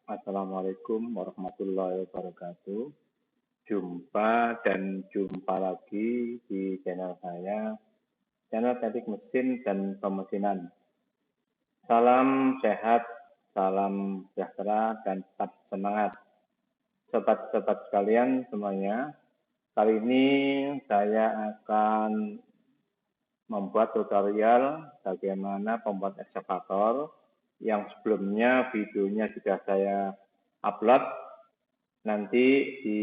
Assalamualaikum warahmatullahi wabarakatuh. Jumpa lagi di channel saya, channel Teknik Mesin dan Pemesinan. Salam sehat, salam sejahtera, dan tetap semangat. Sobat-sobat sekalian semuanya, kali ini saya akan membuat tutorial bagaimana pembuat ekskavator yang sebelumnya videonya sudah saya upload. Nanti di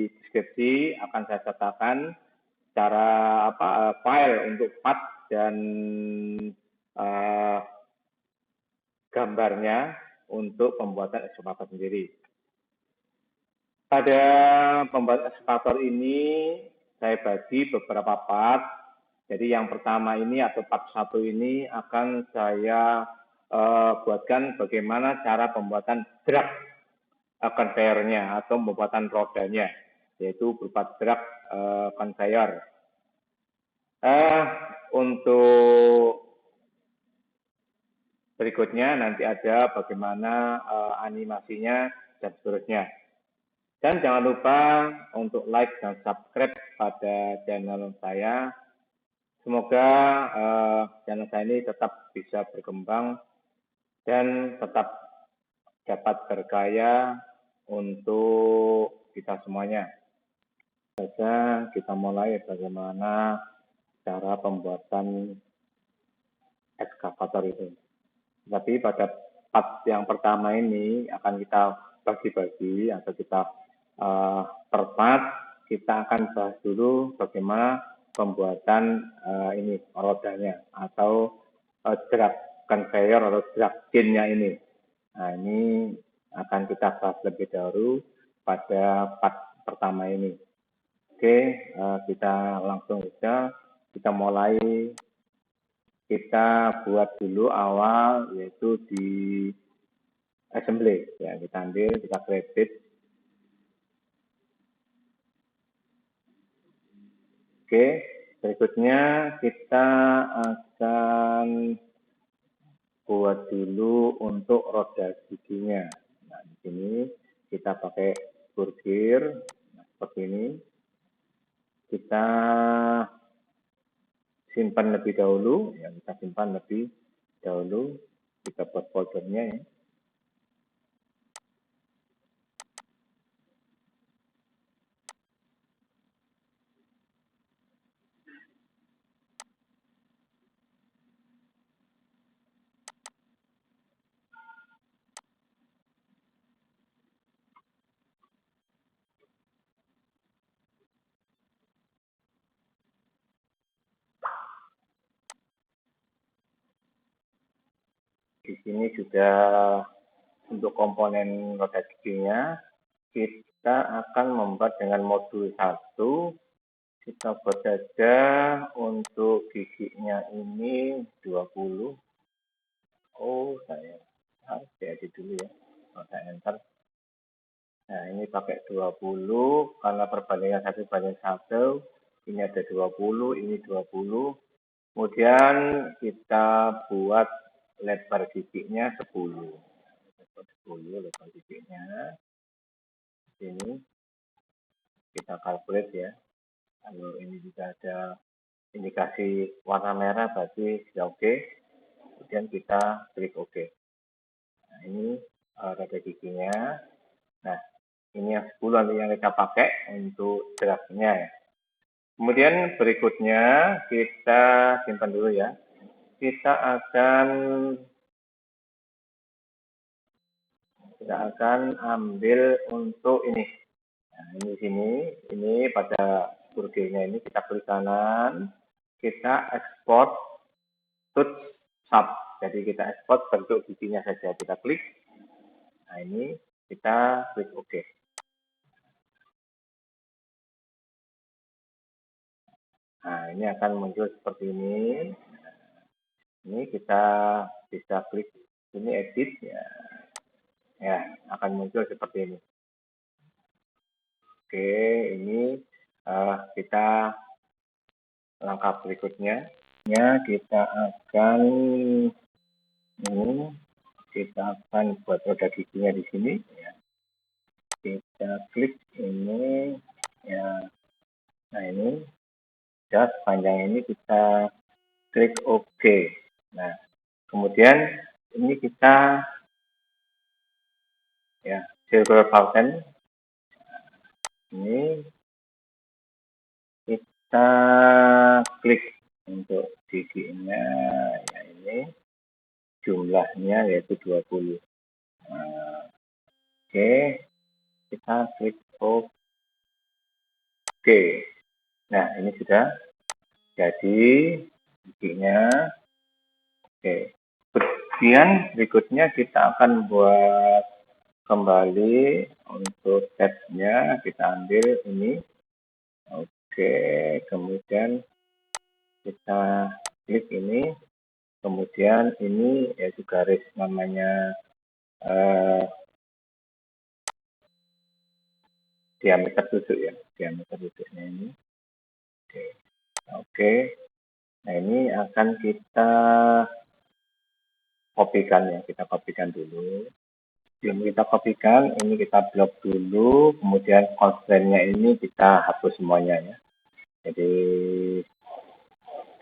deskripsi akan saya sertakan cara file untuk part dan gambarnya untuk pembuatan ekskavator sendiri. Pada pembuatan ekskavator ini saya bagi beberapa part. Jadi yang pertama ini atau part 1 ini akan saya buatkan bagaimana cara pembuatan drag conveyor-nya atau pembuatan rodanya, yaitu berupa drag conveyor. Untuk berikutnya nanti ada bagaimana animasinya dan seterusnya. Dan jangan lupa untuk like dan subscribe pada channel saya. Semoga channel saya ini tetap bisa berkembang dan tetap dapat berkaya untuk kita semuanya. Saja kita mulai bagaimana cara pembuatan ekskavator itu. Tapi pada part yang pertama ini akan kita bagi-bagi atau kita per part kita akan bahas dulu bagaimana pembuatan ini rodanya atau drag conveyor atau drag chain-nya ini. Nah, ini akan kita bahas lebih dahulu pada part pertama ini. Oke, kita langsung saja, kita mulai. Kita buat dulu awal, yaitu di assembly. Ya, kita ambil, kita kredit. Oke, berikutnya kita akan buat dulu untuk roda giginya. Nah, di sini kita pakai burgir, seperti ini. Kita simpan lebih dahulu, ya kita simpan lebih dahulu, kita buat foldernya ya. Di sini sudah untuk komponen roda giginya, kita akan membuat dengan modul 1. Kita buat saja untuk giginya ini 20. Oh, saya harus edit dulu ya. Saya enter. Nah, ini pakai 20 karena perbandingan 1:1. Ini ada 20, ini 20. Kemudian kita buat lebar giginya 10. Lebar giginya. Sini kita calculate ya. Kalau ini juga ada indikasi warna merah berarti sudah oke. Kemudian kita klik oke. Nah, ini roda giginya. Nah, ini yang 10 yang kita pakai untuk dragnya ya. Kemudian berikutnya kita simpan dulu ya. Kita akan ambil untuk ini. Nah, ini di sini, ini pada burgernya ini kita klik kanan, kita ekspor touch sub. Jadi kita ekspor bentuk giginya saja, kita klik. Nah, ini kita klik OK. Nah, ini akan muncul seperti ini. Ini kita bisa klik ini edit ya. Ya, akan muncul seperti ini. Oke, ini kita langkah berikutnya. Kita akan ini kita akan buat roda giginya di sini. Ya. Kita klik ini, ya. Nah ini, sudah sepanjang ini kita klik OK. Nah, kemudian ini kita ya circular pattern ini kita klik untuk giginya, ya ini jumlahnya yaitu 20. Nah, oke, kita klik OK. Nah ini sudah jadi giginya. Oke, kemudian berikutnya kita akan buat kembali untuk tesnya. Kita ambil ini. Oke, kemudian kita klik ini, kemudian ini yaitu garis namanya diameter tusuk ya, diameter tusuknya ini. Oke. Nah ini akan kita kopikan ya, kita kopikan dulu. Sebelum kita kopikan, ini kita blok dulu, kemudian constraint-nya ini kita hapus semuanya ya. Jadi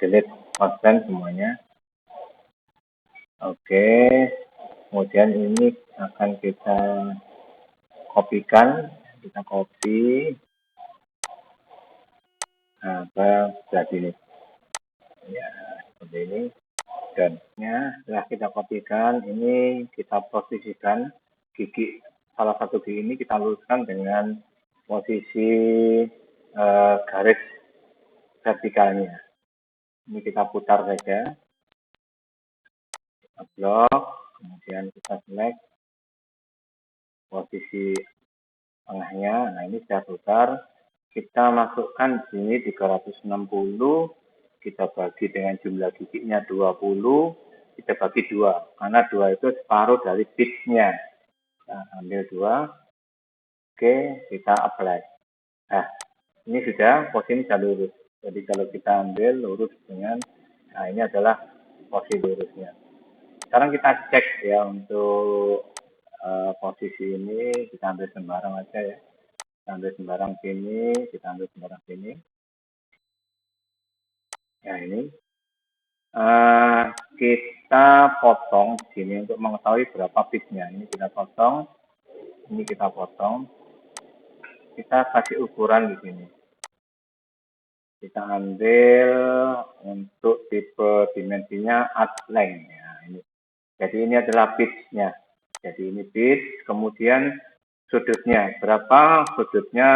delete constraint semuanya. Oke, kemudian ini akan kita kopikan, kita copy. Nah, seperti ini. Ya, seperti ini. Dan ya, setelah kita kopikan, ini kita posisikan gigi, salah satu gigi ini kita luruskan dengan posisi garis vertikalnya. Ini kita putar saja, kita blok, kemudian kita select posisi tengahnya. Nah ini sudah putar, kita masukkan di sini 360, kita bagi dengan jumlah giginya 20, kita bagi 2, karena 2 itu separuh dari pitch-nya. Nah, ambil 2, oke, kita apply. Nah, ini sudah posisi sudah lurus. Jadi kalau kita ambil lurus dengan, nah ini adalah posisi lurusnya. Sekarang kita cek ya untuk posisi ini, kita ambil sembarang aja ya. Kita ambil sembarang sini, kita ambil sembarang sini. Nah ini kita potong di sini untuk mengetahui berapa pitch-nya. Ini kita potong, ini kita potong. Kita kasih ukuran di sini. Kita ambil untuk tipe dimensinya arc length. Ya, ini. Jadi ini adalah pitch-nya. Jadi ini pitch, kemudian sudutnya. Berapa sudutnya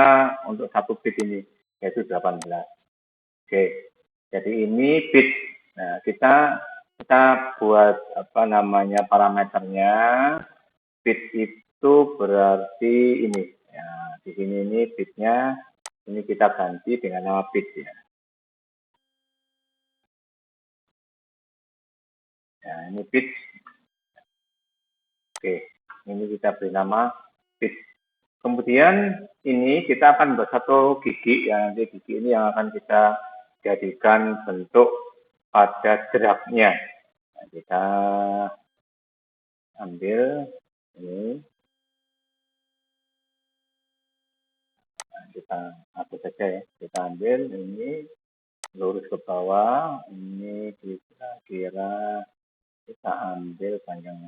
untuk satu pitch ini? Yaitu 18. Oke. Jadi ini pitch. Nah, kita buat apa namanya parameternya. Pitch itu berarti ini. Ya, di sini ini pitch-nya. Ini kita ganti dengan nama pitch ya. Nah, ini pitch. Oke, ini kita beri nama pitch. Kemudian ini kita akan buat satu gigi, ya nanti gigi ini yang akan kita jadikan bentuk pada jeraknya. Nah, kita ambil ini, nah, kita hapus saja ya. Kita ambil ini lurus ke bawah, ini kira-kira kita ambil panjang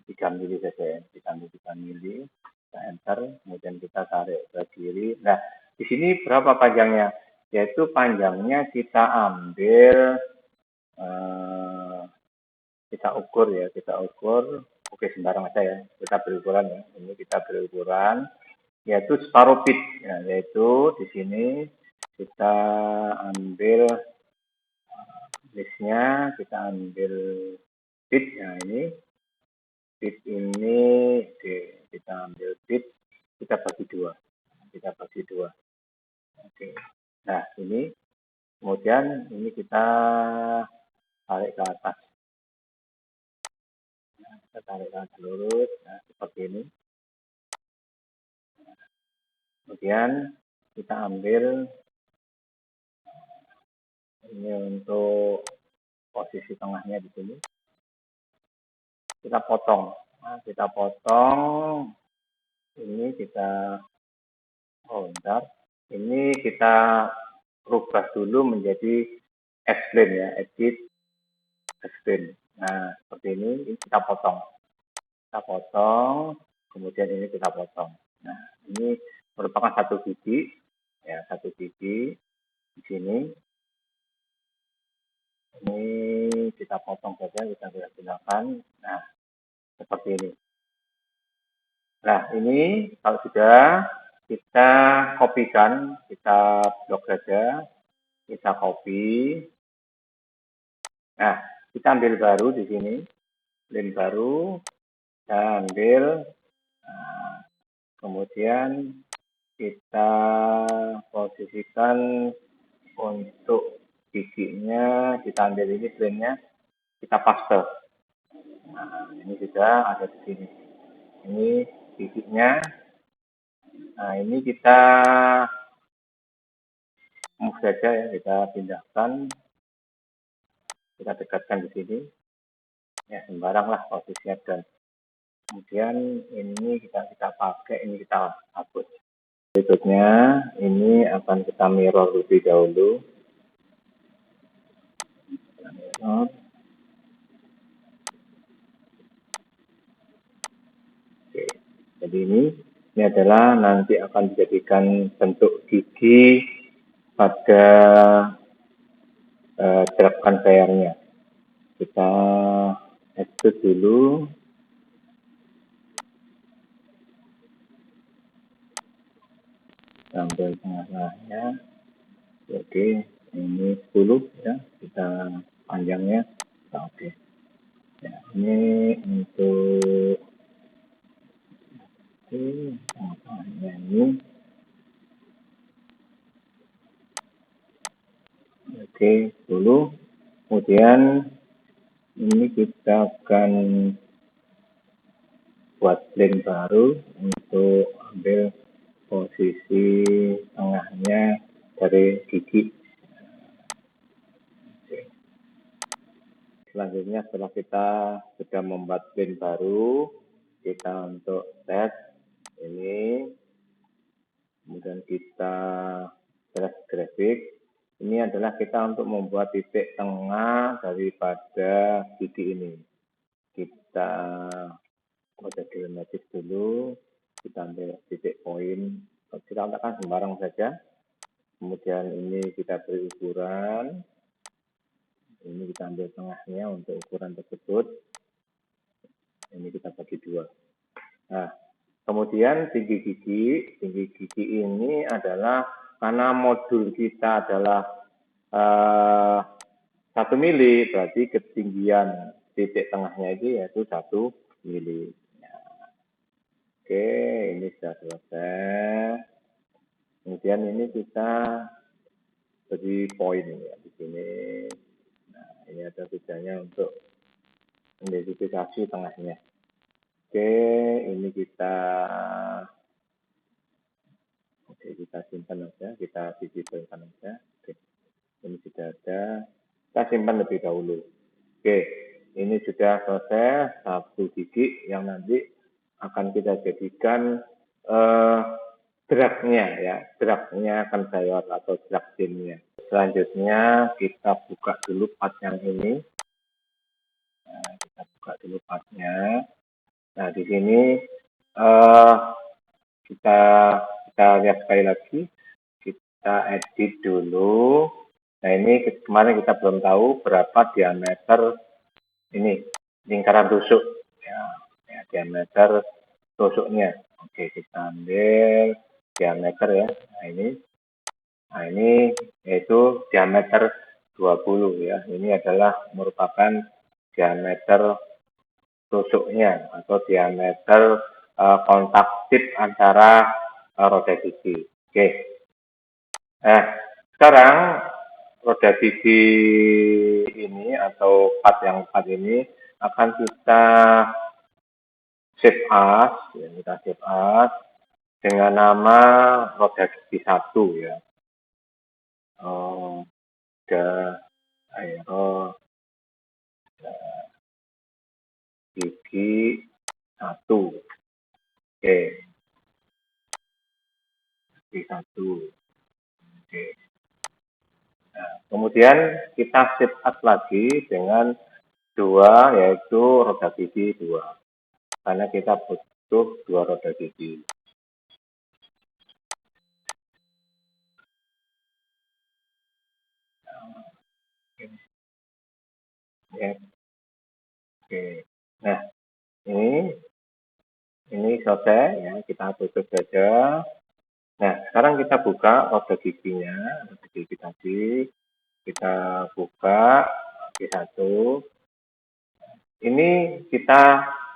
3 mili saja ya, kita ambil 3 mili, kita enter, kemudian kita tarik ke kiri. Nah, di sini berapa panjangnya? Yaitu panjangnya kita ambil, kita ukur ya, oke sembarang aja ya, kita berukuran ya, ini kita berukuran, yaitu separuh pitch, ya, yaitu di sini kita ambil listnya, kita ambil pitch, ya ini pitch ini, oke, kita ambil pitch, kita bagi dua, oke. Nah ini, kemudian ini kita tarik ke atas, nah, kita tarik ke atas lurus, nah seperti ini. Kemudian kita ambil ini untuk posisi tengahnya di sini. kita potong. Nah, kita potong, ini kita, bentar, ini kita rubah dulu menjadi explain ya, edit, explain. Nah, seperti ini kita potong. Kita potong, kemudian ini kita potong. Nah, ini merupakan satu gigi, ya, satu gigi di sini. Ini kita potong saja, kita gunakan. Nah, seperti ini. Nah, ini kalau sudah kita kopikan, kita blok saja, kita copy. Nah, kita ambil baru di sini, link baru, kita ambil, nah, kemudian kita posisikan untuk giginya, kita ambil ini linknya, kita paste. Nah, ini sudah ada di sini. Ini giginya. Nah, ini kita move saja ya, kita pindahkan, kita dekatkan di sini. Ya, sembarang lah posisinya, dan kemudian ini kita pakai, ini kita hapus. Berikutnya ini akan kita mirror lebih dahulu. Mirror. Oke. Jadi ini adalah nanti akan dijadikan bentuk gigi pada drag conveyor-nya. Kita extrude dulu. Sampai tengah-tengahnya. Oke, ini 10 ya, kita panjangnya. Oke. Ya, ini untuk tengah-tengahnya ini. Oke, 10. Kemudian ini kita akan buat link baru untuk ambil posisi tengahnya dari gigi. Oke. Selanjutnya setelah kita sudah membuat link baru, kita untuk set ini, kemudian kita grafik. Ini adalah kita untuk membuat titik tengah daripada gigi ini. Kita kode geometris dulu, kita ambil titik poin, kita letakkan sembarang saja. Kemudian ini kita beri ukuran, ini kita ambil tengahnya untuk ukuran tersebut. Ini kita bagi dua. Nah, kemudian tinggi gigi ini adalah karena modul kita adalah 1 mili, berarti ketinggian titik tengahnya itu yaitu 1 mili. Oke, ini sudah selesai. Kemudian ini kita beri poin ya di sini. Nah, ini ada tujuannya untuk identifikasi tengahnya. Oke, ini kita simpan aja, kita visibilkan aja. Oke, ini sudah ada, kita simpan lebih dahulu. Oke, ini sudah selesai satu gigi yang nanti akan kita jadikan dragnya ya, dragnya conveyor atau drag chain-nya. Selanjutnya kita buka dulu part yang ini. Nah, kita buka dulu partnya. Nah, di sini kita lihat sekali lagi, kita edit dulu. Nah, ini kemarin kita belum tahu berapa diameter ini lingkaran tusuk ya, diameter tusuknya. Oke, kita ambil diameter ya. Nah ini yaitu diameter 20 ya. Ini adalah merupakan diameter tusuknya atau diameter kontak tip antara roda gigi. Oke. Nah, sekarang roda gigi ini atau part yang 4 ini akan kita save as, ya, kita save as dengan nama roda gigi 1 ya. Roda aero gigi 1. Oke, gigi 1. Oke. Nah, kemudian kita sit up lagi dengan 2, yaitu roda gigi 2. Karena kita butuh 2 roda gigi. Ya. Oke. Nah, ini selesai ya, kita tutup saja. Nah, sekarang kita buka roda giginya, roda gigi tadi. Kita buka gigi 1. Ini kita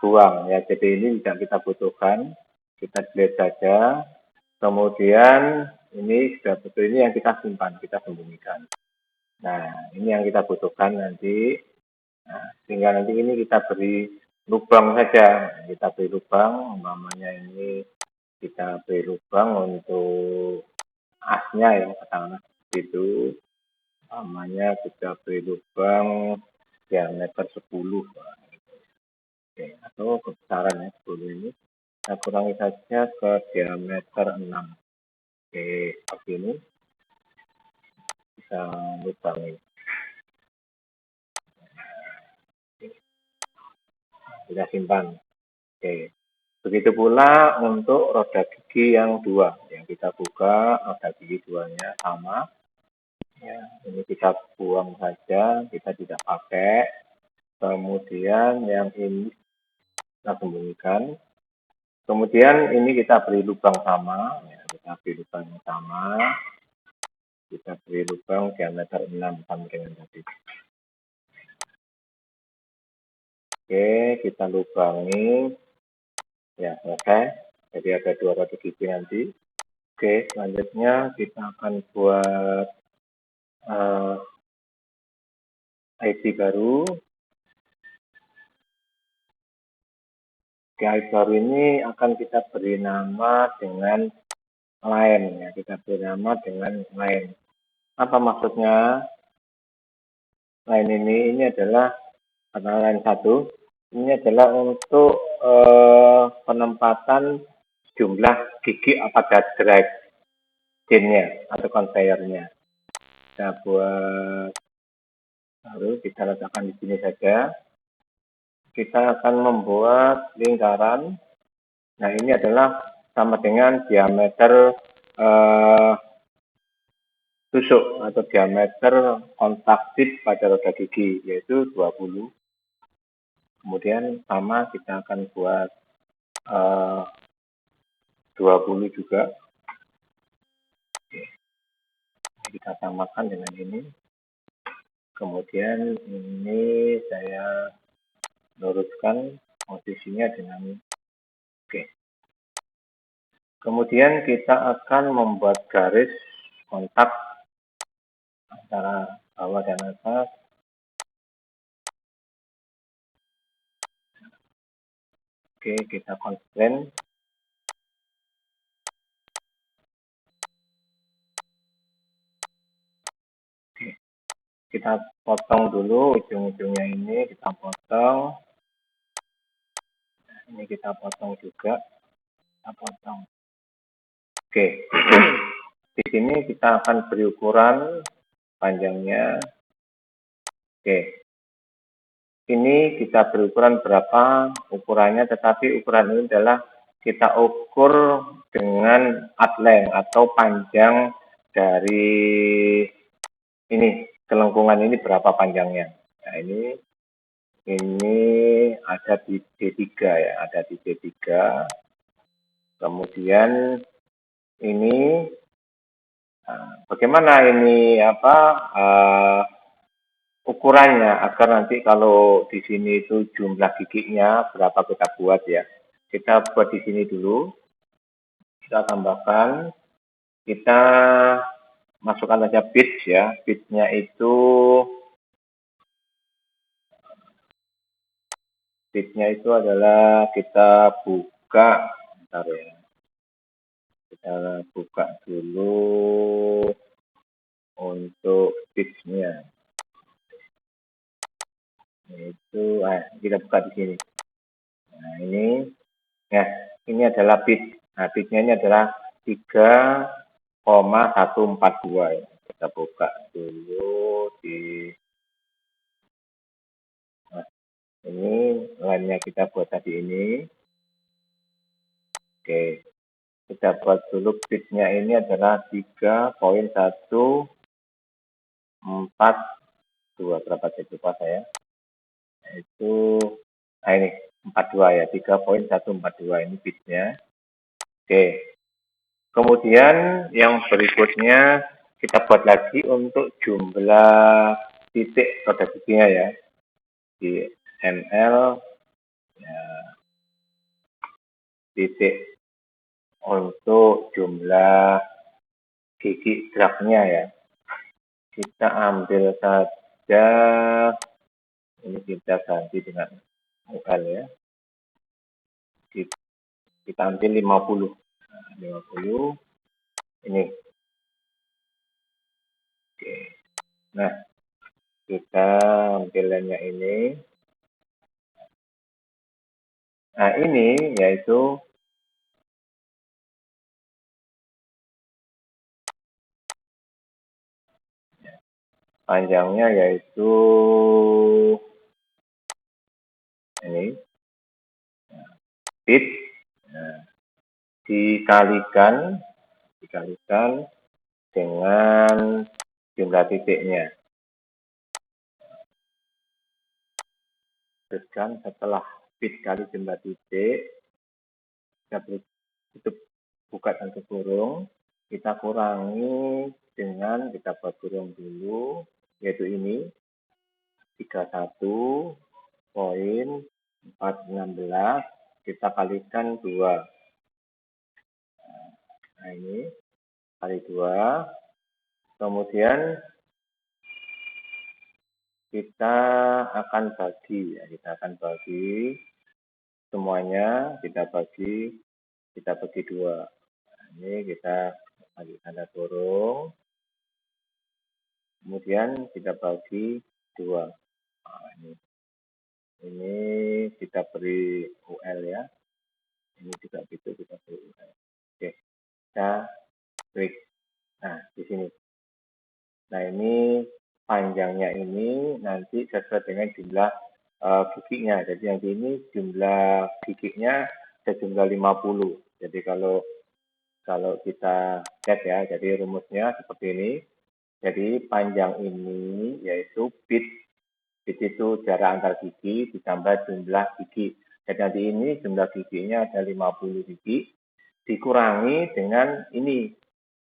buang ya, jadi ini tidak kita butuhkan. Kita delete saja. Kemudian ini sudah betul, ini yang kita simpan, kita sembunyikan. Nah, ini yang kita butuhkan nanti. Nah, sehingga nanti ini kita beri lubang saja. Kita beri lubang, umpamanya ini kita beri lubang untuk asnya ya, katakanlah itu. Umpamanya kita beri lubang diameter 10. Oke, atau kebesaran ya 10 ini. Kita kurangi saja ke diameter 6. Oke, seperti ini. Bisa lubangi. Kita simpan. Oke. Begitu pula untuk roda gigi yang 2. Yang kita buka, roda gigi 2-nya sama. Ya, ini kita buang saja, kita tidak pakai. Kemudian yang ini kita sembunyikan. Kemudian ini kita beri lubang sama. Ya, kita beri lubang yang sama. Kita beri lubang diameter 6 sama dengan tadi. Oke, kita lubangi. Ya, selesai. Jadi ada 2 roda gigi nanti. Oke, selanjutnya kita akan buat ID baru. Di ID baru ini akan kita beri nama dengan line ya. Kita beri nama dengan line. Apa maksudnya? Line ini adalah line 1. Ini adalah untuk penempatan jumlah gigi pada drive chain-nya atau conveyor-nya. Kita buat baru, kita letakkan di sini saja. Kita akan membuat lingkaran. Nah, ini adalah sama dengan diameter tusuk atau diameter kontak tip pada roda gigi, yaitu 20. Kemudian sama kita akan buat 20 juga. Oke. Kita samakan dengan ini. Kemudian ini saya luruskan posisinya dengan oke. Kemudian kita akan membuat garis kontak antara bawah dan atas. Oke, kita constrain. Oke, kita potong dulu ujung-ujungnya ini, kita potong. Ini kita potong juga. Kita potong. Oke, di sini kita akan beri ukuran panjangnya. Oke, ini kita beri ukuran berapa ukurannya, tetapi ukuran ini adalah kita ukur dengan outline atau panjang dari ini, kelengkungan ini berapa panjangnya. Nah, ini ada di D3 ya, ada di D3. Kemudian ini bagaimana ini ukurannya agar nanti kalau di sini itu jumlah giginya berapa kita buat ya. Kita buat di sini dulu. Kita tambahkan. Kita masukkan saja bits ya. Bitsnya itu adalah kita buka. Bentar ya. Kita buka dulu untuk bitsnya. Itu kita buka di sini. ini. Ya, ini adalah bit. Nah, bitnya ini adalah 3,142 ya. Kita buka dulu di ini lainnya kita buat tadi ini. Oke, kita buat dulu bitnya ini adalah 3,142 berapa saya lupa saya. Itu ini 42 ya, 3,142 ini bitnya. Oke. Kemudian yang berikutnya kita buat lagi untuk jumlah titik pada giginya ya. Di ml ya, titik untuk jumlah gigi dragnya ya. Kita ambil saja, ini kita ganti dengan UL ya. Kita ambil 50. Nah, 50 ini. Oke. Nah, kita ambilnya ini. Nah, ini yaitu panjangnya yaitu ini bit, nah, dikalikan dengan jumlah titiknya. Teruskan setelah bit kali jumlah titik, kita tutup buka dan kurung, kita kurangi dengan kita buat kurung dulu, yaitu ini 31,416 kita kalikan 2. Nah, ini kali 2. Kemudian kita akan bagi ya, semuanya, kita bagi 2. Nah, ini kita bagi tanda kurung, kemudian kita bagi 2. Nah, ini kita beri UL ya, ini juga gitu kita beri UL. Oke, kita klik. Nah, di sini. Nah, ini panjangnya ini nanti sesuai dengan jumlah giginya. Jadi nanti ini jumlah giginya sejumlah 50. Jadi kalau kita cek ya, jadi rumusnya seperti ini. Jadi panjang ini yaitu bit itu jarak antar gigi ditambah jumlah gigi. Jadi nanti ini jumlah giginya ada 50 gigi dikurangi dengan ini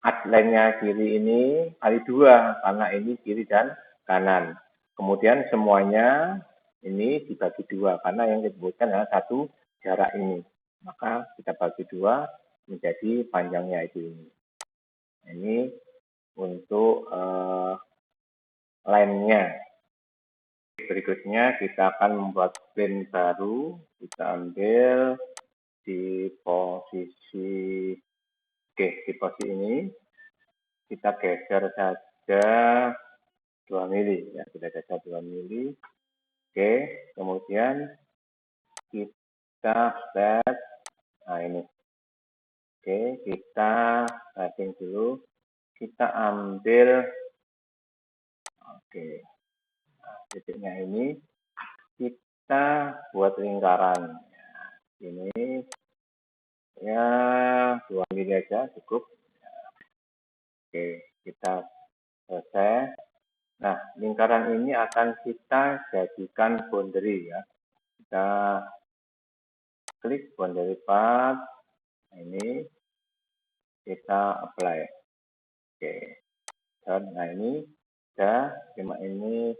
lainnya kiri ini kali 2 karena ini kiri dan kanan. Kemudian semuanya ini dibagi 2 karena yang disebutkan adalah satu jarak ini. Maka kita bagi 2 menjadi panjangnya itu ini. Ini untuk lainnya. Berikutnya kita akan membuat plane baru. Kita ambil di posisi di posisi ini. Kita geser saja 2 mili ya, kita geser 2 mili. Oke, kemudian kita set. Nah, ini. Oke, kita setting dulu. Kita ambil titiknya ini kita buat lingkaran. Ini ya 2 mili aja cukup. Oke, kita selesai. Nah, lingkaran ini akan kita jadikan boundary ya. Kita klik boundary path. Ini kita apply. Oke. Nah, ini sudah, cuma ini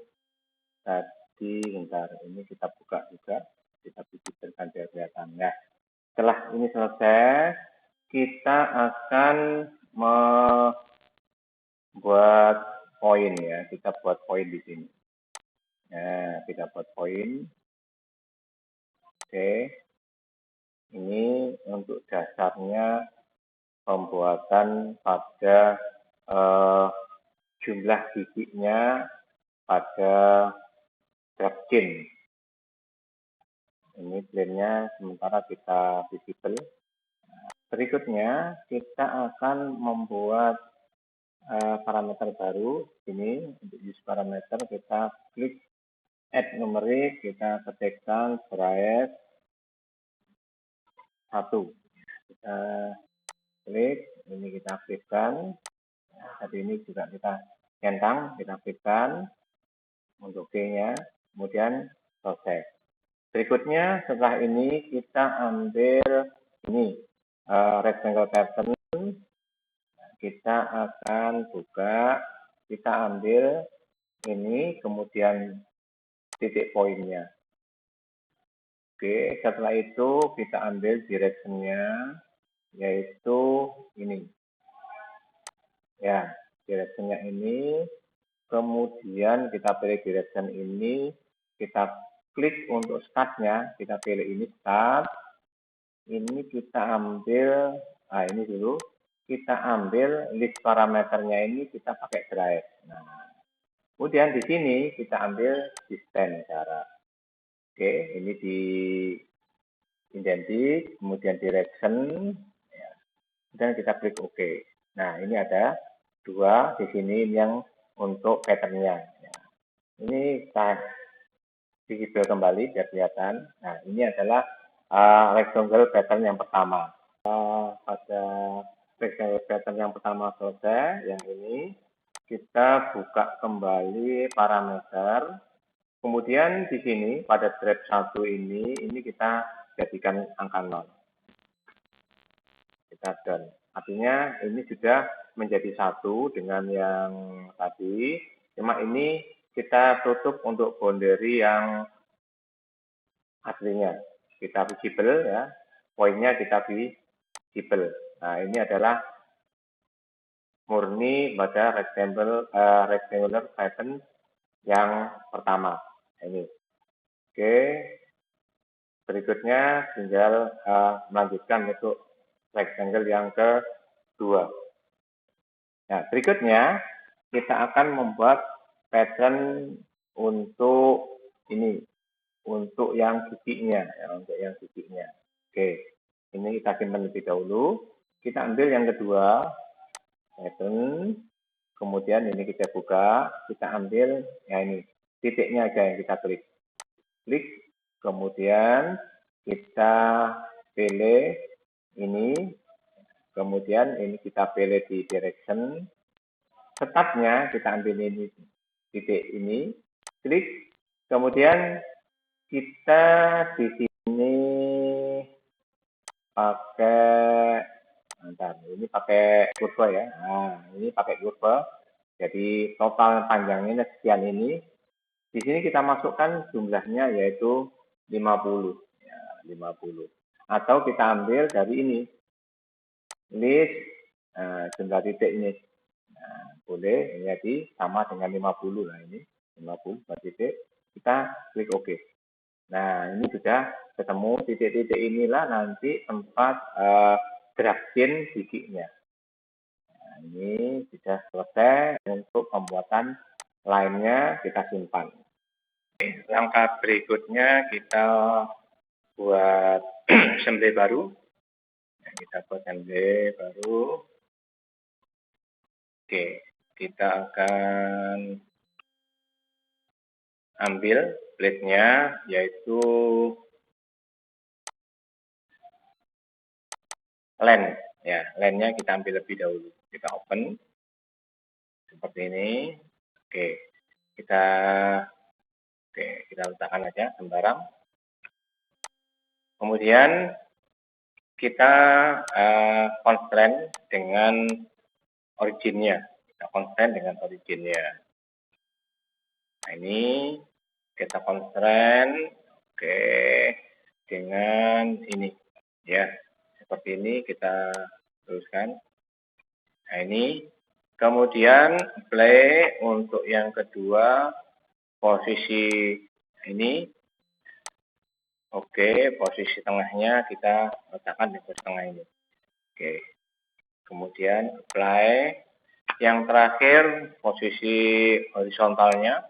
tadi bentar, ini kita buka juga, kita pikirkan biar kelihatan ya. Setelah ini selesai, kita akan membuat poin ya, kita buat poin di sini. Nah, kita buat poin. Oke. Ini untuk dasarnya pembuatan pada jumlah giginya pada drag chain. Ini plane-nya sementara kita visible. Berikutnya kita akan membuat parameter baru. Ini untuk use parameter kita klik add numeric, kita ketikkan bracket 1. Kita klik, ini kita aktifkan. Tadi ini juga kita centang, kita aktifkan untuk G-nya, kemudian selesai. Berikutnya setelah ini kita ambil ini rectangle pattern, kita akan buka, kita ambil ini, kemudian titik poinnya. Oke, setelah itu kita ambil direction-nya, yaitu ini. Ya, direction-nya ini, kemudian kita pilih direction ini, kita klik untuk start-nya, kita pilih ini start, ini kita ambil, ini dulu, kita ambil list parameternya ini, kita pakai drive. Nah, kemudian di sini kita ambil distance jarak. Oke, ini di identik, kemudian direction, ya. Dan kita klik OK. Nah, ini ada dua di sini yang untuk pattern-nya. Ya. Ini saya visible kembali biar kelihatan. Nah, ini adalah rectangle pattern yang pertama. Pada rectangle pattern yang pertama selesai, yang ini kita buka kembali parameter. Kemudian di sini pada grab 1 ini kita jadikan angka 0. Kita done. Artinya ini sudah menjadi satu dengan yang tadi. Cuma ini kita tutup untuk boundary yang aslinya. Kita visible ya. Poinnya kita visible. Nah, ini adalah murni pada rectangular pattern yang pertama. Ini. Oke. Berikutnya tinggal melanjutkan untuk rectangle yang kedua. Nah, berikutnya kita akan membuat pattern untuk ini, untuk yang giginya, ya, untuk yang giginya. Oke, ini kita simpan lebih dahulu. Kita ambil yang kedua, pattern, kemudian ini kita buka, kita ambil, ya ini, titiknya aja yang kita klik. Klik, kemudian kita pilih ini, kemudian ini kita pilih di direction, startnya kita ambil ini, titik ini, klik, kemudian kita di sini pakai, ini pakai kurva ya, nah ini pakai kurva, jadi total panjangnya sekian ini, di sini kita masukkan jumlahnya yaitu 50, ya, 50. Atau kita ambil dari ini, list jumlah titik ini. Nah, boleh jadi sama dengan 50 lah ini. 50 titik. Kita klik OK. Nah, ini sudah ketemu titik-titik inilah nanti tempat gradien giginya. Nah, ini sudah selesai untuk pembuatan lainnya kita simpan. Langkah berikutnya kita buat assembly baru. Nah, kita buat assembly baru. Oke, kita akan ambil plate-nya, yaitu len. Ya, len-nya kita ambil lebih dahulu. Kita open seperti ini. Oke, kita letakkan aja sembarang. Kemudian kita constraint dengan originnya. Kita constraint dengan originnya. Nah, ini kita constraint, oke, dengan ini, ya, seperti ini kita teruskan. Nah, ini, kemudian play untuk yang kedua, posisi ini, oke, posisi tengahnya kita letakkan di posisi tengah ini, oke, kemudian apply. Yang terakhir, posisi horizontalnya,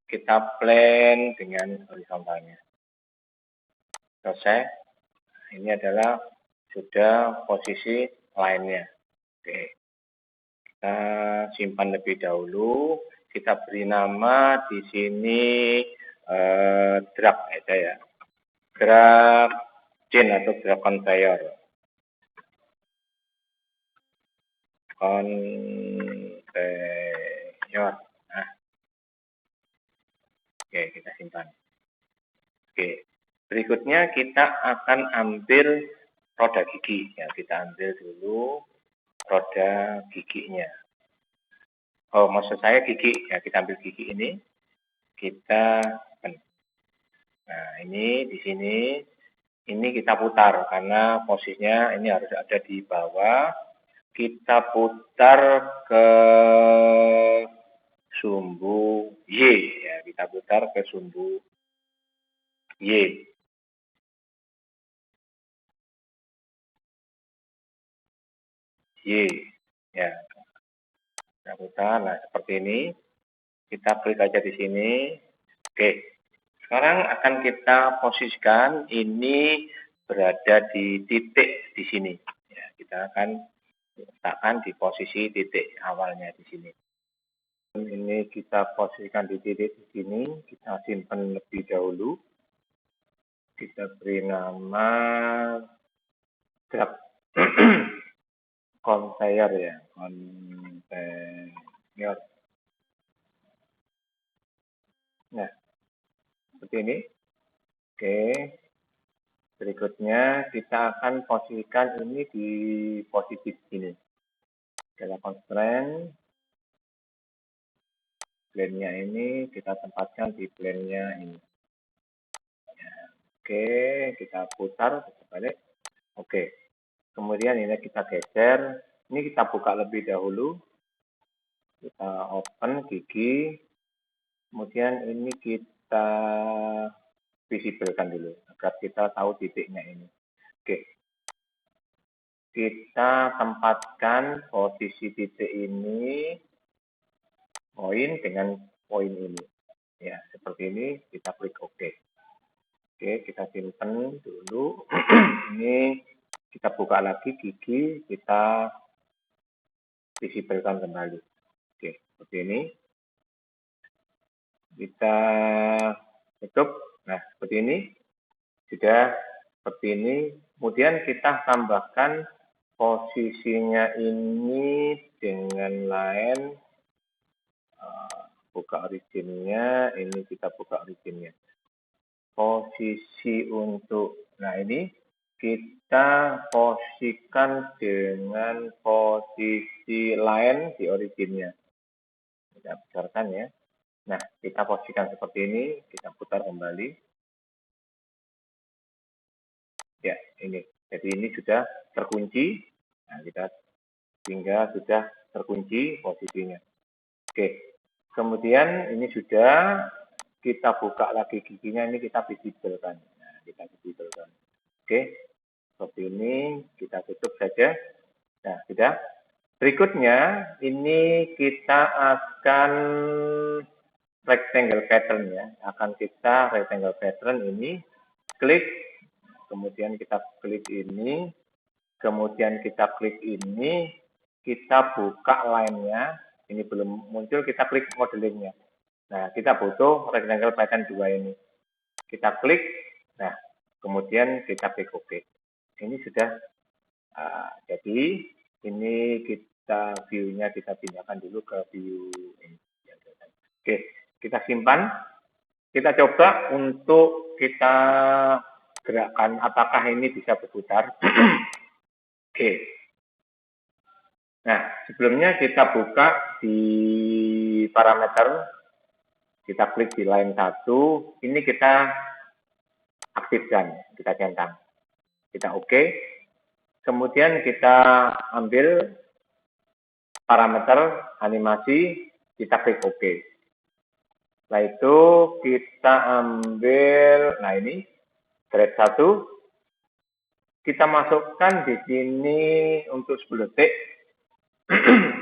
kita plan dengan horizontalnya. selesai. Ini adalah sudah posisi lainnya. Oke, kita simpan lebih dahulu. Kita beri nama di sini drag aja ya. Drag chain atau drag conveyor. Conveyor. Nah, oke, kita simpan. Oke, berikutnya kita akan ambil roda gigi. Ya, kita ambil dulu roda giginya. Oh, maksud saya gigi. Ya, kita ambil gigi ini. Kita, nah ini di sini, ini kita putar karena posisinya ini harus ada di bawah. Kita putar ke sumbu Y. Ya, kita putar ke sumbu Y. Y. Ya, kita putar. Nah, seperti ini. Kita klik aja di sini. Oke. Sekarang akan kita posisikan ini berada di titik di sini. Ya, kita akan letakkan di posisi titik awalnya di sini. Ini kita posisikan di titik di sini. Kita simpan lebih dahulu. Kita beri nama drag conveyor ya, conveyor. Nah, seperti ini. Oke. Berikutnya kita akan posisikan ini di posisi sini. Adalah constraint. Plane-nya ini kita tempatkan di plane-nya ini. Ya, oke, kita putar, kita balik. Oke. Kemudian ini kita geser. Ini kita buka lebih dahulu. Kita open gigi. Kemudian ini kita visibelkan dulu agar kita tahu titiknya ini. Oke. Kita tempatkan posisi titik ini poin dengan poin ini. Ya, seperti ini kita klik OK. Oke, kita simpan dulu. Ini kita buka lagi gigi, kita visibelkan kembali. Oke, seperti ini. Kita tutup. Nah, seperti ini. Sudah seperti ini. Kemudian kita tambahkan posisinya ini dengan lain. Buka originnya. Ini kita buka originnya. Posisi untuk, nah ini kita posisikan dengan posisi lain di originnya. Kita besarkan ya. Nah, kita posisikan seperti ini, kita putar kembali. Ya, ini. Jadi ini sudah terkunci. Nah, kita sehingga sudah terkunci posisinya. Oke. Kemudian ini sudah kita buka lagi giginya, ini kita visibelkan. Nah, kita visibelkan. Oke. Seperti ini, kita tutup saja. Nah, sudah. Berikutnya, ini kita akan rectangle pattern ya. Akan kita rectangle pattern ini klik, kemudian kita klik ini, kemudian kita klik ini, kita buka line-nya, ini belum muncul, kita klik modelingnya. Nah, kita butuh rectangle pattern 2 ini. Kita klik, nah, kemudian kita klik OK. Ini sudah, jadi ini kita view-nya kita pindahkan dulu ke view ini. Oke, kita simpan. Kita coba untuk kita gerakkan apakah ini bisa berputar. Oke. Nah, sebelumnya kita buka di parameter. Kita klik di line 1. Ini kita aktifkan, kita centang. Kita OK. Kemudian kita ambil parameter animasi, kita klik OK. Setelah itu kita ambil, nah ini thread 1, kita masukkan di sini untuk 10 detik.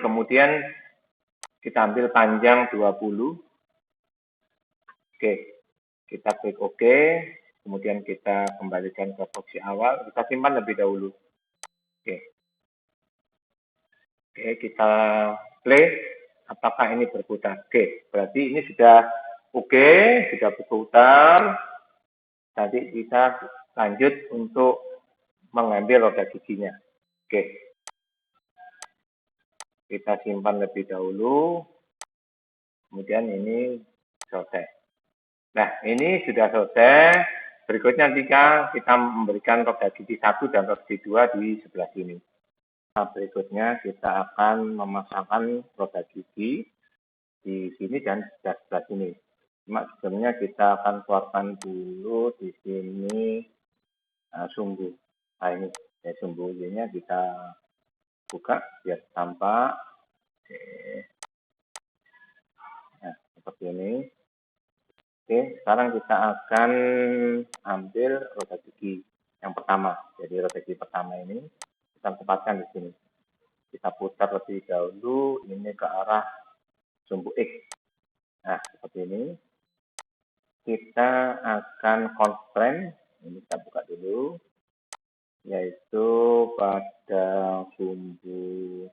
Kemudian kita ambil panjang 20. Oke, kita klik OK. kemudian kita kembalikan ke posisi awal, kita simpan lebih dahulu. Oke, kita play. Apakah ini berputar? Oke, berarti ini sudah oke, sudah berputar. Nanti kita lanjut untuk mengambil roda giginya. Oke, kita simpan lebih dahulu. Kemudian ini selesai. Nah, ini sudah selesai. Berikutnya jika kita memberikan roda gigi 1 dan roda gigi 2 di sebelah sini. Nah, berikutnya kita akan memasangkan roda gigi di sini dan di sebelah sini. Cuma sebelumnya kita akan keluarkan dulu di sini sumbu. Nah, ini ya, sumbunya kita buka biar tampak. Oke. Nah, seperti ini. Oke, sekarang kita akan ambil roda gigi yang pertama. Jadi roda gigi pertama ini kita tempatkan di sini. Kita putar lebih dahulu ini ke arah sumbu X. Nah, seperti ini. Kita akan constraint, ini kita buka dulu, yaitu pada sumbu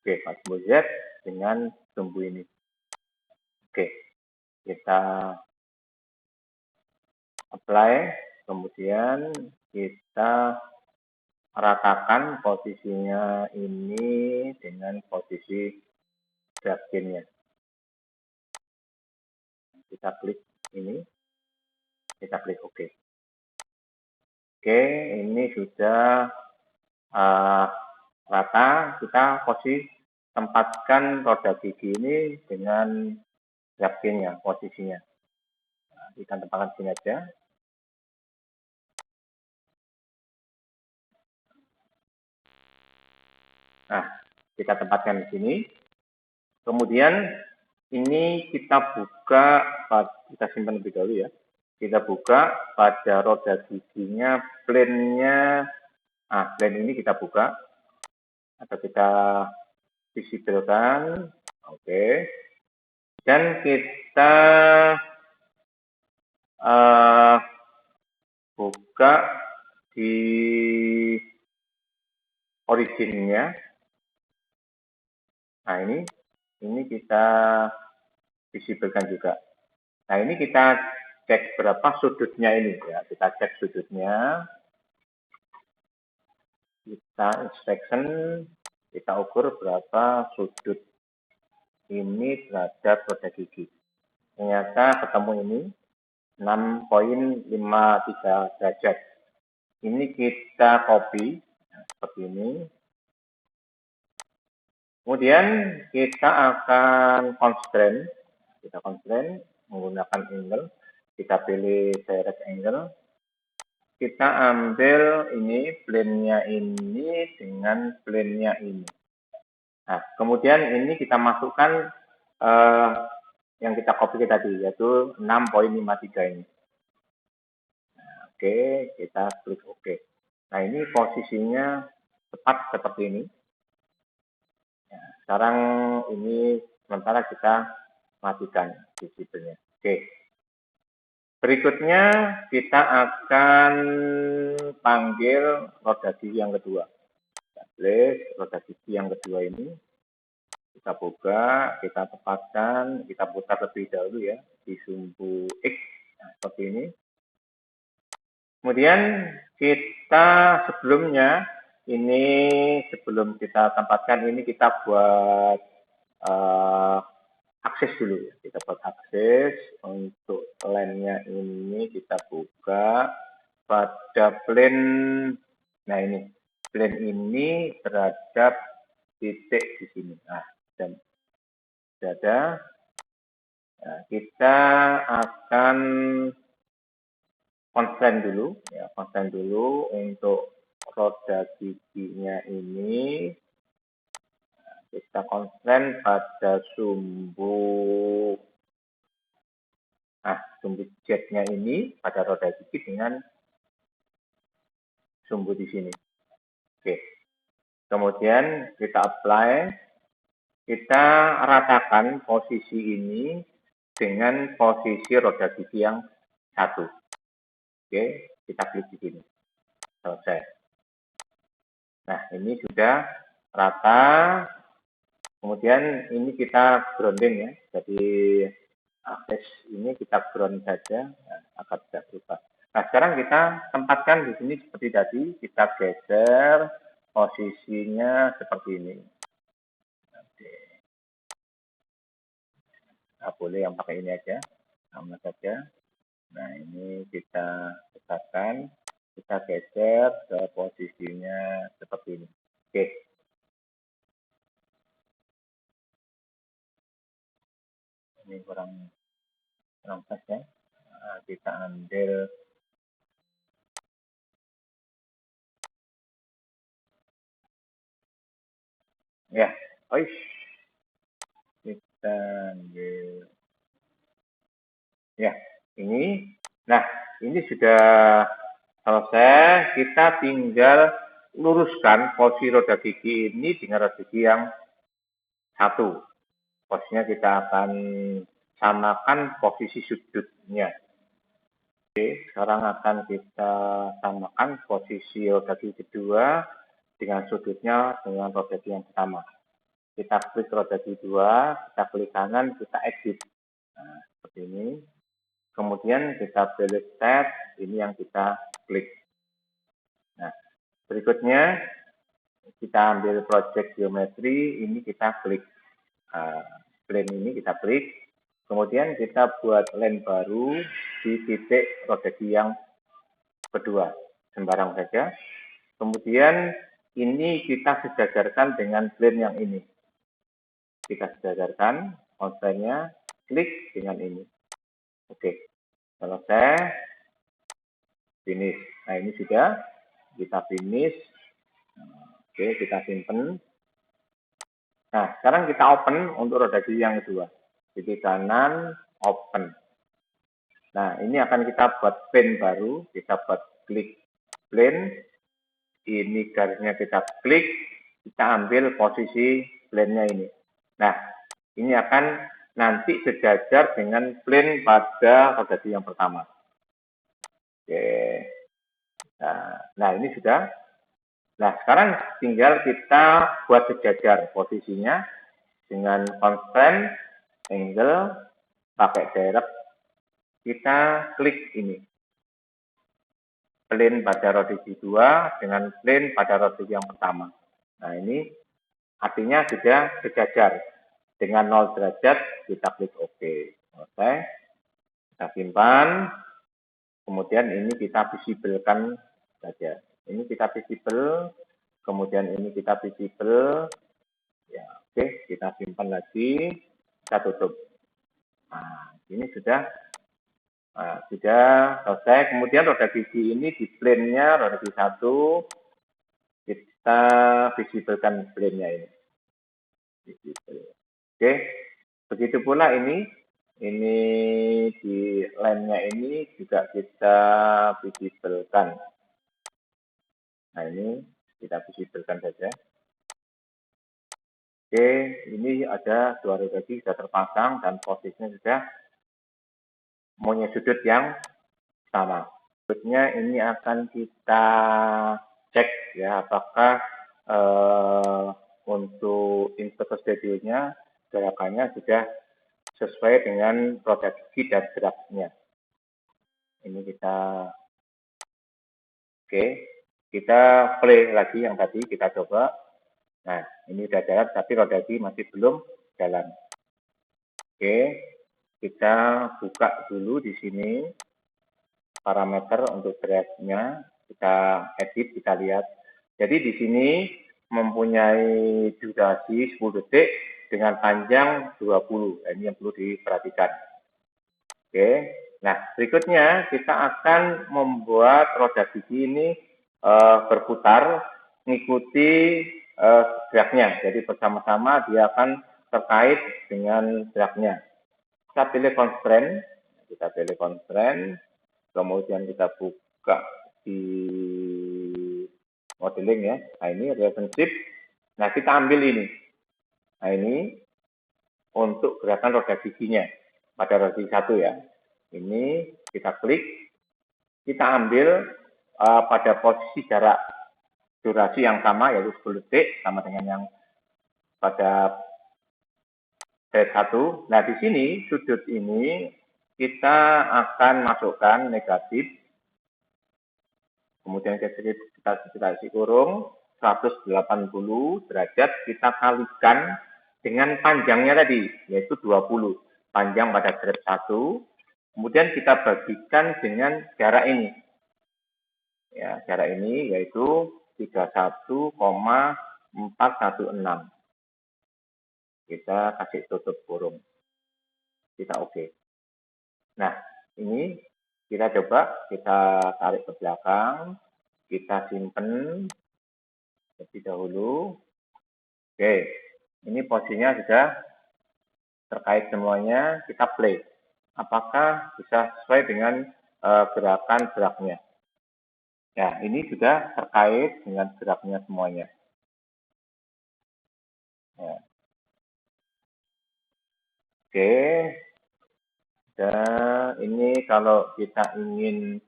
pada sumbu Z dengan sumbu ini. Oke, kita apply, kemudian kita ratakan posisinya ini dengan posisi gradiennya. Kita klik ini, kita klik OK. Oke, ini sudah rata. Kita tempatkan roda gigi ini dengan gradiennya, posisinya. Nah, kita tempatkan sini aja. Nah, kita tempatkan di sini. Kemudian ini kita buka, kita simpan lebih dahulu ya. Kita buka pada roda giginya, plane-nya. Plane ini kita buka atau kita visibelkan. Oke. Dan kita buka di originnya. Nah, ini kita visibelkan juga. Nah, ini kita cek berapa sudutnya ini ya. Kita cek sudutnya. Kita inspection, kita ukur berapa sudut ini terhadap roda gigi. Ternyata ketemu ini 6,53 derajat. Ini kita copy seperti ini. Kemudian kita akan constraint. Kita constraint menggunakan angle. Kita pilih direct angle. Kita ambil ini plane-nya ini dengan plane-nya ini. Nah, kemudian ini kita masukkan yang kita copy tadi, yaitu 6,53 ini. Nah, oke, kita klik OK. Nah, ini posisinya tepat seperti ini. Ya, sekarang ini sementara kita matikan visibelnya. Oke. Berikutnya kita akan panggil roda gigi yang kedua. Kita klik roda gigi yang kedua ini. Kita buka, kita tempatkan, kita putar lebih dahulu ya di sumbu X. Nah, seperti ini. Kemudian kita sebelumnya ini sebelum kita tempatkan ini kita buat akses dulu ya. Kita buat akses untuk line-nya ini kita buka pada plane. Nah, ini plane ini terhadap titik di sini. Nah, dan sudah ada. Nah, kita akan constraint dulu ya, constraint dulu untuk roda giginya ini. Kita constraint pada sumbu Z-nya ini pada roda gigi dengan sumbu di sini. Oke. Kemudian kita apply, kita ratakan posisi ini dengan posisi roda gigi yang satu. Oke, kita klik di sini. Selesai. Nah, ini sudah rata. Kemudian ini kita grounding ya. Jadi akses ini kita ground saja, nah, akan tidak berubah. Nah, sekarang kita tempatkan di sini seperti tadi, kita geser posisinya seperti ini. Oke. Nah, boleh yang pakai ini aja, sama saja. Nah, ini kita besarkan, kita geser ke posisinya seperti ini. Oke. Ini kurang pas ya. Nah, kita ambil ya. Kita ambil ya. Ini. Nah, ini sudah selesai. Kita tinggal luruskan posisi roda gigi ini dengan roda gigi yang satu. Posisinya kita akan samakan posisi sudutnya. Oke, sekarang akan kita samakan posisi roda gigi kedua dengan sudutnya dengan roda gigi yang pertama. Kita klik roda gigi dua, kita klik kanan, kita exit. Nah, seperti ini. Kemudian kita pilih tab, ini yang kita klik. Nah, berikutnya kita ambil project geometri, ini kita klik. Plane ini kita klik. Kemudian kita buat line baru di titik roda gigi yang kedua. Sembarang saja. Kemudian ini kita sejajarkan dengan plane yang ini. Kita sejajarkan, konsennya, klik dengan ini. Oke, selesai. Finish. Nah, ini sudah. Kita finish. Oke, kita simpan. Nah, sekarang kita open untuk roda gigi yang kedua. Jadi kanan, open. Nah, ini akan kita buat plane baru. Kita buat klik plane. Ini garisnya kita klik. Kita ambil posisi plane-nya ini. Nah, ini akan nanti sejajar dengan plane pada roda gigi yang pertama. Oke. Nah, ini sudah. Nah, sekarang tinggal kita buat sejajar posisinya dengan constant, angle, pakai direct. Kita klik ini. Plane pada roda gigi 2 dengan plane pada roda gigi yang pertama. Nah, ini artinya sudah sejajar. Dengan 0 derajat, kita klik OK. Oke. Kita simpan. Kemudian ini kita visibelkan saja. Ini kita visible. Kemudian ini kita visible. Ya, oke. Kita simpan lagi. Kita tutup. Nah, ini sudah selesai. Kemudian roda gigi ini di plane-nya, roda gigi 1, kita visibelkan plane-nya ini. Oke, begitu pula ini di line-nya ini juga kita visibelkan. Nah, ini kita visibelkan saja. Oke, ini ada dua roda gigi sudah terpasang dan posisinya sudah mempunyai sudut yang sama. Berikutnya ini akan kita cek ya apakah untuk input schedule-nya gerakannya sudah sesuai dengan roda gigi dan geraknya. Ini kita play lagi yang tadi kita coba. Nah, ini sudah jalan tapi roda gigi masih belum jalan. Oke, kita buka dulu di sini parameter untuk geraknya, kita edit, kita lihat. Jadi di sini mempunyai durasi 10 detik dengan panjang 20. Ini yang perlu diperhatikan. Oke. Nah, berikutnya kita akan membuat roda gigi ini berputar mengikuti geraknya. Jadi bersama-sama dia akan terkait dengan geraknya. Kita pilih constraint. Kemudian kita buka di modeling ya. Nah, ini relationship. Nah, kita ambil ini. Nah, ini untuk gerakan roda giginya. pada roti 1 ya. Ini kita klik, kita ambil pada posisi jarak durasi yang sama, yaitu 10 detik, sama dengan yang pada thread 1. Nah, di sini sudut ini kita akan masukkan negatif, kemudian kita isi kurung 180 derajat, kita kalikan dengan panjangnya tadi, yaitu 20. Panjang pada thread 1, kemudian kita bagikan dengan jarak ini. Ya, jarak ini yaitu 31,416. Kita kasih tutup kurung. Kita oke. Nah, ini kita coba, kita tarik ke belakang, kita simpen terlebih dahulu. Oke, ini posisinya sudah terkait semuanya, kita play. Apakah bisa sesuai dengan gerakan geraknya? Ya, ini sudah terkait dengan geraknya semuanya. Ya. Oke, dan ini kalau kita ingin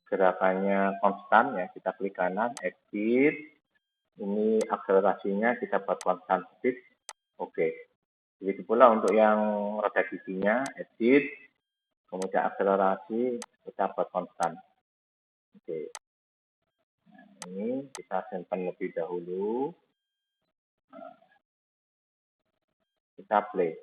gerakannya konstan ya, kita klik kanan, edit. Ini akselerasinya kita buat konstan speed. Oke. Begitu pula untuk yang roda giginya, edit, kemudian akselerasi kita buat konstan. Oke. Nah, ini kita simpan lebih dahulu. Nah, kita play.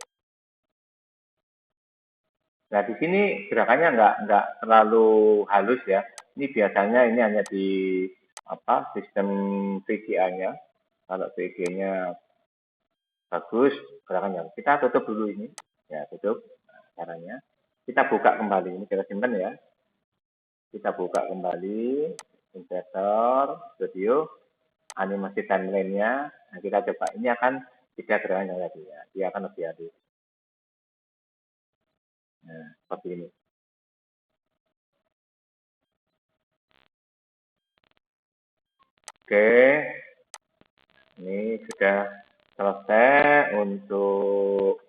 Nah, di sini gerakannya nggak terlalu halus ya. Ini biasanya ini hanya di sistem VGA-nya. Kalau VGA-nya bagus gerakannya. Kita tutup dulu ini. Ya, tutup. Nah, caranya. Kita buka kembali. Ini kita simpan ya. Kita buka kembali. Insertor, studio, animasi timeline-nya. Nah, kita coba. Ini akan tidak gerakannya lagi ya. Dia akan lebih halus. Nah, seperti ini. Oke, ini sudah selesai untuk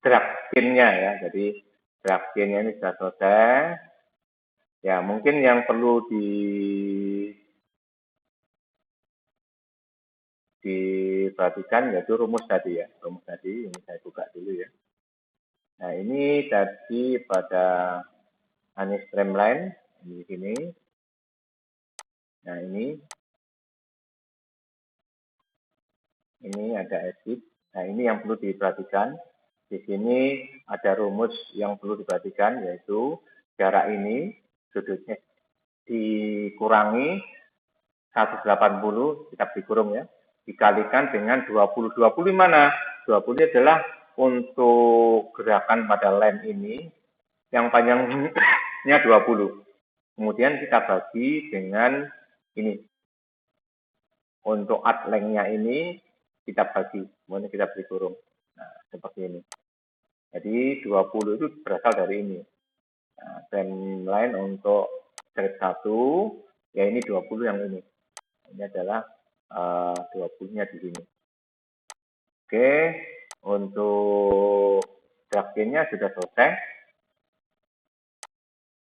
drag pin-nya ya. Jadi drag pin-nya ini sudah selesai. Ya, mungkin yang perlu diperhatikan yaitu rumus tadi ya. Rumus tadi ini saya buka dulu ya. Nah, ini tadi pada Anies Streamline di sini. Nah, ini ada edit. Nah, ini yang perlu diperhatikan. Di sini ada rumus yang perlu diperhatikan, yaitu jarak ini, sudutnya dikurangi 180, kita dikurung ya, dikalikan dengan 20. 20 mana? 20 adalah untuk gerakan pada lem ini, yang panjangnya 20. Kemudian kita bagi dengan ini. Untuk add length-nya ini, kita bagi, kemudian kita beri kurung. Nah, seperti ini. Jadi 20 itu berasal dari ini. Nah, timeline untuk thread 1, ya ini 20 yang ini. Ini adalah 20-nya di sini. Oke, untuk drag-nya sudah selesai.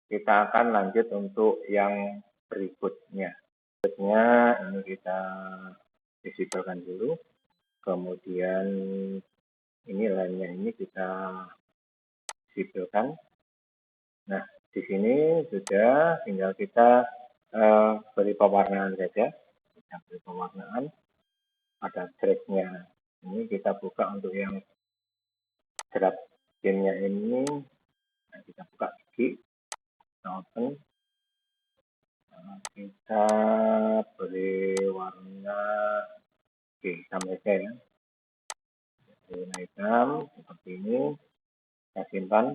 Kita akan lanjut untuk yang berikutnya. Berikutnya ini kita visibilkan dulu. Kemudian ini lainnya ini kita sipilkan. Nah, di sini sudah tinggal kita beri pewarnaan saja. Kita beri pewarnaan pada thread-nya. Ini kita buka untuk yang drag pin-nya ini. Nah, kita buka gigi, kita open. Nah, kita beri warna hitam saja ya. Warna hitam seperti ini. Kita simpan.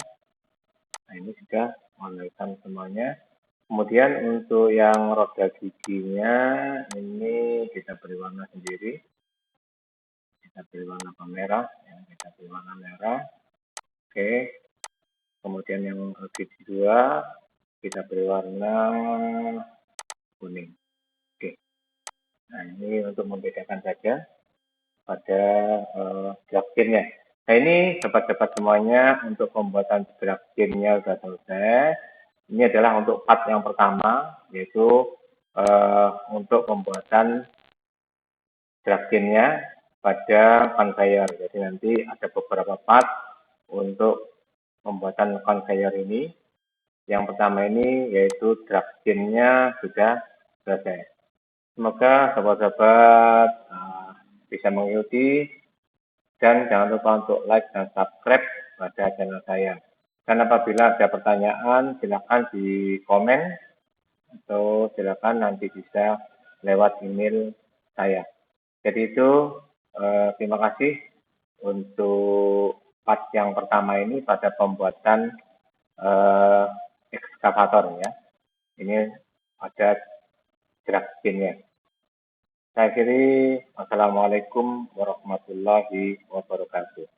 Nah, ini sudah warna hitam semuanya. Kemudian untuk yang roda giginya ini kita beri warna sendiri. Kita beri warna merah, ya, kita beri warna merah. Oke. Kemudian yang gigi 2 kita beri warna kuning. Oke. Nah, ini untuk membedakan saja pada drag pin-nya. Nah ini sobat-sobat semuanya untuk pembuatan draftnya sudah selesai. Ini adalah untuk part yang pertama, yaitu untuk pembuatan draftnya pada conveyor. Jadi nanti ada beberapa part untuk pembuatan conveyor ini. Yang pertama ini yaitu draftnya sudah selesai. Semoga sobat-sobat bisa mengikuti. Dan jangan lupa untuk like dan subscribe pada channel saya. Dan apabila ada pertanyaan, silakan di komen atau silakan nanti bisa lewat email saya. Jadi itu terima kasih untuk part yang pertama ini pada pembuatan ekskavator ya. Ini ada draftnya. Saya akhiri, wassalamualaikum warahmatullahi wabarakatuh.